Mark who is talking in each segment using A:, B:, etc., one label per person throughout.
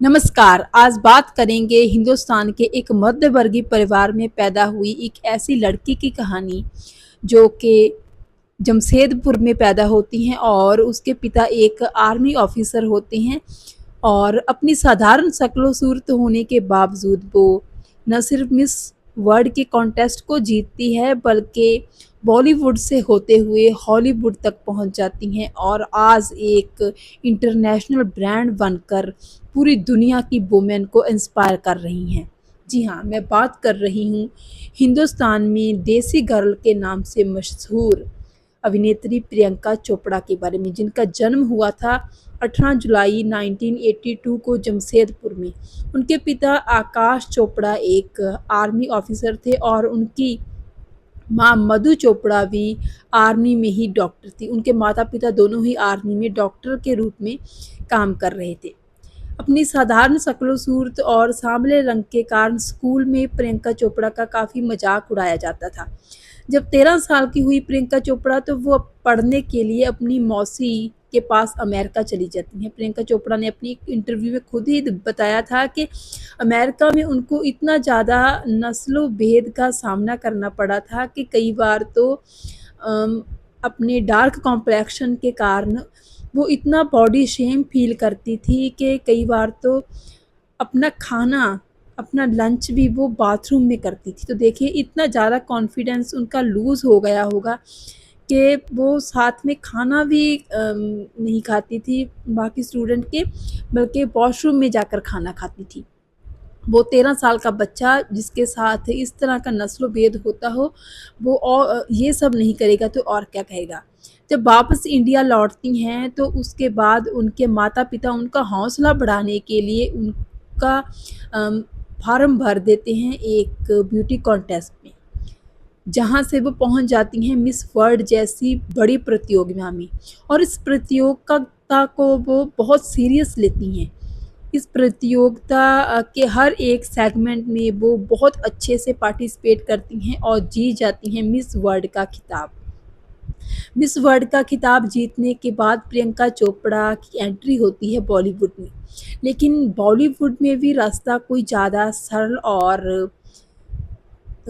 A: नमस्कार। आज बात करेंगे हिंदुस्तान के एक मध्यवर्गीय परिवार में पैदा हुई एक ऐसी लड़की की कहानी जो कि जमशेदपुर में पैदा होती हैं और उसके पिता एक आर्मी ऑफिसर होते हैं। और अपनी साधारण शक्ल-ओ-सूरत होने के बावजूद वो न सिर्फ मिस वर्ल्ड के कॉन्टेस्ट को जीतती है बल्कि बॉलीवुड से होते हुए हॉलीवुड तक पहुंच जाती हैं और आज एक इंटरनेशनल ब्रांड बनकर पूरी दुनिया की वुमेन को इंस्पायर कर रही हैं। जी हाँ, मैं बात कर रही हूँ हिंदुस्तान में देसी गर्ल के नाम से मशहूर अभिनेत्री प्रियंका चोपड़ा के बारे में, जिनका जन्म हुआ था 18 जुलाई 1982 को जमशेदपुर में। उनके पिता आकाश चोपड़ा एक आर्मी ऑफिसर थे और उनकी माँ मधु चोपड़ा भी आर्मी में ही डॉक्टर थी। उनके माता-पिता दोनों ही आर्मी में डॉक्टर के रूप में काम कर रहे थे। अपनी साधारण शक्ल-ओ-सूरत और सांवले रंग के कारण स्कूल में प्रियंका चोपड़ा का काफ़ी मज़ाक उड़ाया जाता था। जब 13 साल की हुई प्रियंका चोपड़ा तो वो पढ़ने के लिए अपनी मौसी के पास अमेरिका चली जाती हैं। प्रियंका चोपड़ा ने अपनी एक इंटरव्यू में खुद ही बताया था कि अमेरिका में उनको इतना ज़्यादा नस्लों-भेद का सामना करना पड़ा था कि कई बार तो अम, अपने डार्क कॉम्प्लेक्शन के कारण वो इतना बॉडी शेम फ़ील करती थी कि कई बार तो अपना खाना, अपना लंच भी वो बाथरूम में करती थी। तो देखिए इतना ज़्यादा कॉन्फिडेंस उनका लूज़ हो गया होगा कि वो साथ में खाना भी नहीं खाती थी बाकी स्टूडेंट के, बल्कि वॉशरूम में जाकर खाना खाती थी। वो 13 साल का बच्चा जिसके साथ इस तरह का नस्लो-भेद होता हो, वो ये सब नहीं करेगा तो और क्या कहेगा। जब वापस इंडिया लौटती हैं तो उसके बाद उनके माता-पिता उनका हौसला बढ़ाने के लिए उनका अम, फ़ॉर्म भर देते हैं एक ब्यूटी कॉन्टेस्ट में, जहाँ से वो पहुँच जाती हैं मिस वर्ल्ड जैसी बड़ी प्रतियोगिता में और इस प्रतियोगिता को वो बहुत सीरियस लेती हैं। इस प्रतियोगिता के हर एक सेगमेंट में वो बहुत अच्छे से पार्टिसिपेट करती हैं और जीत जाती हैं मिस वर्ल्ड का खिताब। मिस वर्ल्ड का खिताब जीतने के बाद प्रियंका चोपड़ा की एंट्री होती है बॉलीवुड में। लेकिन बॉलीवुड में भी रास्ता कोई ज़्यादा सरल और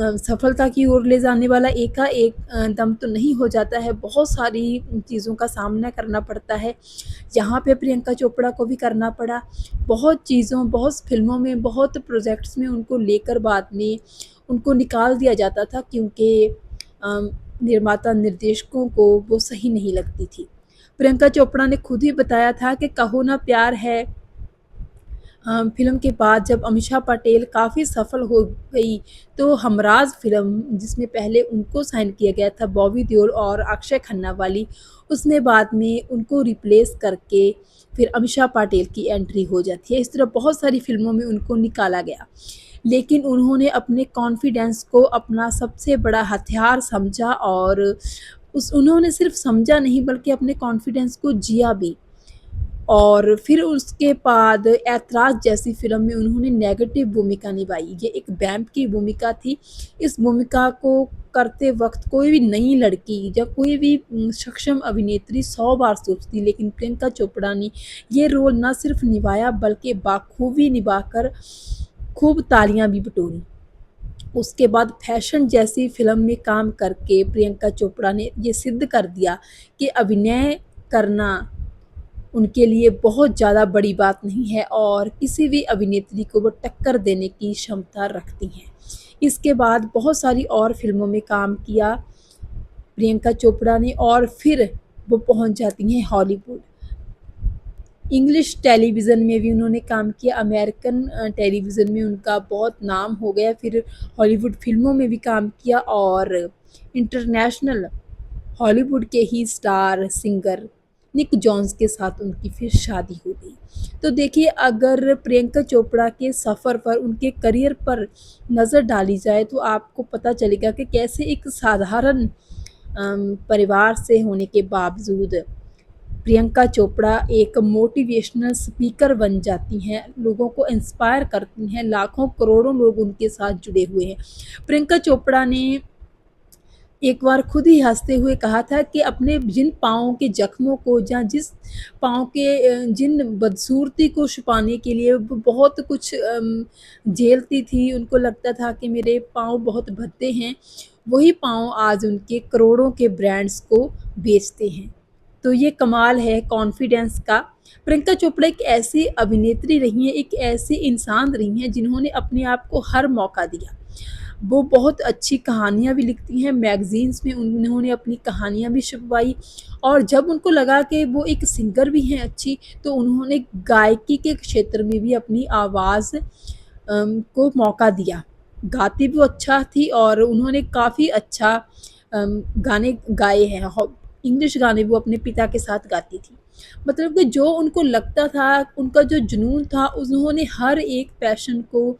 A: सफलता की ओर ले जाने वाला एकाएक दम तो नहीं हो जाता है, बहुत सारी चीज़ों का सामना करना पड़ता है। यहाँ पे प्रियंका चोपड़ा को भी करना पड़ा। बहुत चीज़ों, बहुत फ़िल्मों में, बहुत प्रोजेक्ट्स में उनको लेकर बाद में उनको निकाल दिया जाता था क्योंकि निर्माता निर्देशकों को वो सही नहीं लगती थी। प्रियंका चोपड़ा ने खुद ही बताया था कि कहो ना प्यार है फ़िल्म के बाद जब अमीषा पटेल काफ़ी सफल हो गई, तो हमराज़ फ़िल्म जिसमें पहले उनको साइन किया गया था बॉबी देओल और अक्षय खन्ना वाली, उसमें बाद में उनको रिप्लेस करके फिर अमीषा पटेल की एंट्री हो जाती है। इस तरह बहुत सारी फ़िल्मों में उनको निकाला गया। लेकिन उन्होंने अपने कॉन्फिडेंस को अपना सबसे बड़ा हथियार समझा और उन्होंने सिर्फ़ समझा नहीं बल्कि अपने कॉन्फिडेंस को जिया भी। और फिर उसके बाद ऐतराज़ जैसी फ़िल्म में उन्होंने नेगेटिव भूमिका निभाई। ये एक वैम्प की भूमिका थी। इस भूमिका को करते वक़्त कोई भी नई लड़की या कोई भी सक्षम अभिनेत्री 100 बार सोचती, लेकिन प्रियंका चोपड़ा ने ये रोल ना सिर्फ़ निभाया बल्कि बाखूबी निभाकर खूब तालियाँ भी बटोरी। उसके बाद फैशन जैसी फ़िल्म में काम करके प्रियंका चोपड़ा ने ये सिद्ध कर दिया कि अभिनय करना उनके लिए बहुत ज़्यादा बड़ी बात नहीं है और किसी भी अभिनेत्री को वो टक्कर देने की क्षमता रखती हैं। इसके बाद बहुत सारी और फ़िल्मों में काम किया प्रियंका चोपड़ा ने और फिर वो पहुँच जाती हैं हॉलीवुड। इंग्लिश टेलीविज़न में भी उन्होंने काम किया, अमेरिकन टेलीविज़न में उनका बहुत नाम हो गया, फिर हॉलीवुड फ़िल्मों में भी काम किया और इंटरनेशनल हॉलीवुड के ही स्टार सिंगर निक जॉन्स के साथ उनकी फिर शादी हो गई। तो देखिए अगर प्रियंका चोपड़ा के सफ़र पर, उनके करियर पर नज़र डाली जाए तो आपको पता चलेगा कि कैसे एक साधारण परिवार से होने के बावजूद प्रियंका चोपड़ा एक मोटिवेशनल स्पीकर बन जाती हैं, लोगों को इंस्पायर करती हैं, लाखों करोड़ों लोग उनके साथ जुड़े हुए हैं। प्रियंका चोपड़ा ने एक बार खुद ही हँसते हुए कहा था कि अपने जिन पाँव के ज़ख्मों को या जिस पाँव के जिन बदसूरती को छुपाने के लिए वो बहुत कुछ झेलती थी, उनको लगता था कि मेरे पाँव बहुत भद्दे हैं, वही पाँव आज उनके करोड़ों के ब्रांड्स को बेचते हैं। तो ये कमाल है कॉन्फिडेंस का। प्रियंका चोपड़ा एक ऐसी अभिनेत्री रही हैं, एक ऐसी इंसान रही हैं जिन्होंने अपने आप को हर मौका दिया। वो बहुत अच्छी कहानियाँ भी लिखती हैं, मैगज़ीन्स में उन्होंने अपनी कहानियाँ भी छपवाई और जब उनको लगा कि वो एक सिंगर भी हैं अच्छी, तो उन्होंने गायकी के क्षेत्र में भी अपनी आवाज़ को मौका दिया। गाती भी वो अच्छा थी और उन्होंने काफ़ी अच्छा गाने गाए हैं। इंग्लिश गाने वो अपने पिता के साथ गाती थी। मतलब कि जो उनको लगता था, उनका जो जुनून था, उन्होंने हर एक पैशन को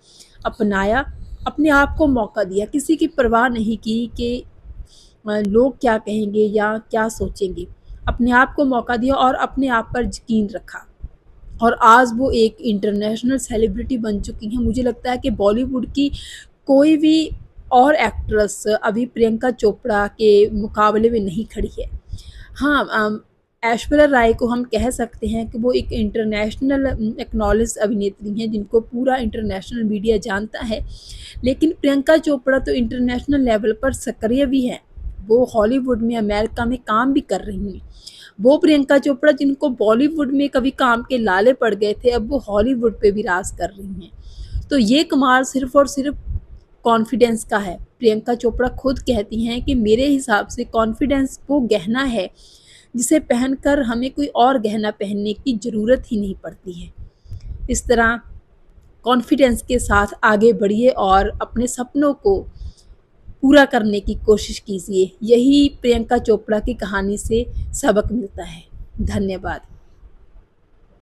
A: अपनाया, अपने आप को मौका दिया, किसी की परवाह नहीं की कि लोग क्या कहेंगे या क्या सोचेंगे। अपने आप को मौका दिया और अपने आप पर यकीन रखा। और आज वो एक इंटरनेशनल सेलिब्रिटी बन चुकी हैं। मुझे लगता है कि बॉलीवुड की कोई भी और एक्ट्रेस अभी प्रियंका चोपड़ा के मुकाबले में नहीं खड़ी है। हाँ, ऐश्वर्या राय को हम कह सकते हैं कि वो एक इंटरनेशनल एक्नॉलेज्ड अभिनेत्री हैं जिनको पूरा इंटरनेशनल मीडिया जानता है। लेकिन प्रियंका चोपड़ा तो इंटरनेशनल लेवल पर सक्रिय भी हैं। वो हॉलीवुड में, अमेरिका में काम भी कर रही हैं। वो प्रियंका चोपड़ा जिनको बॉलीवुड में कभी काम के लाले पड़ गए थे, अब वो हॉलीवुड पे भी राज कर रही हैं। तो ये कमाल सिर्फ़ और सिर्फ़ कॉन्फिडेंस का है। प्रियंका चोपड़ा खुद कहती हैं कि मेरे हिसाब से कॉन्फिडेंस वो गहना है जिसे पहनकर हमें कोई और गहना पहनने की ज़रूरत ही नहीं पड़ती है। इस तरह कॉन्फिडेंस के साथ आगे बढ़िए और अपने सपनों को पूरा करने की कोशिश कीजिए। यही प्रियंका चोपड़ा की कहानी से सबक मिलता है। धन्यवाद।